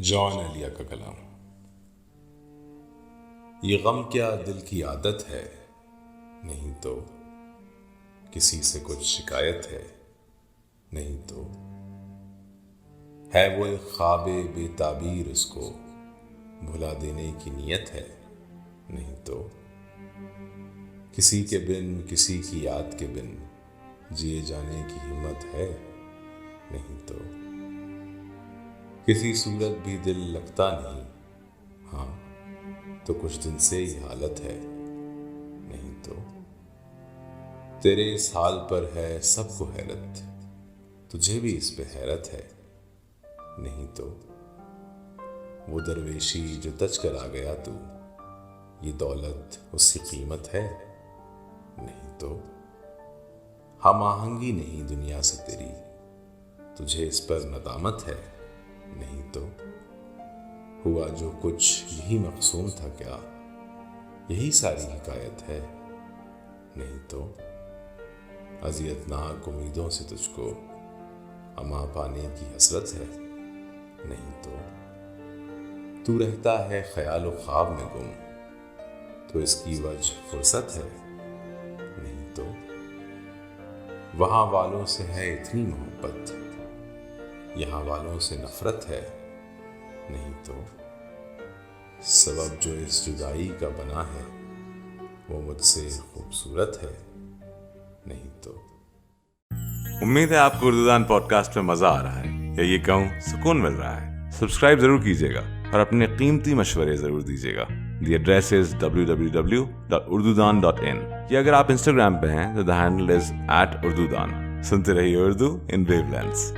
جان ایلیا کا کلام۔ یہ غم کیا دل کی عادت ہے، نہیں تو کسی سے کچھ شکایت ہے، نہیں تو ہے وہ ایک خواب بے تعبیر، اس کو بھلا دینے کی نیت ہے، نہیں تو کسی کے بن کسی کی یاد کے بن جیے جانے کی ہمت ہے، نہیں تو کسی صورت بھی دل لگتا نہیں، ہاں تو کچھ دن سے یہ حالت ہے، نہیں تو تیرے اس حال پر ہے سب کو حیرت، تجھے بھی اس پہ حیرت ہے، نہیں تو وہ درویشی جو تج کر آ گیا تو، یہ دولت اس کی قیمت ہے، نہیں تو ہم آہنگی نہیں دنیا سے تیری، تجھے اس پر ندامت ہے، نہیں تو ہوا جو کچھ یہی مقصود تھا کیا، یہی ساری حکایت ہے، نہیں تو اذیتناک امیدوں سے تجھ کو اما پانے کی حسرت ہے، نہیں تو رہتا ہے خیال و خواب میں گم، تو اس کی وجہ فرصت ہے، نہیں تو وہاں والوں سے ہے اتنی محبت، یہاں والوں سے نفرت ہے، نہیں تو سبب جو اس جدائی کا بنا ہے وہ مجھ سے خوبصورت ہے، نہیں تو۔ امید ہے آپ کو اردو دان پوڈ کاسٹ میں مزہ آ رہا ہے، یا یہ کہوں سکون مل رہا ہے۔ سبسکرائب ضرور کیجیے گا اور اپنے قیمتی مشورے ضرور دیجیے گا۔ The address is www.urdudan.in۔ یا اگر آپ انسٹاگرام پہ ہیں تو the handle is @urdudaan۔ سنتے رہیے اردو ان ویو لینس۔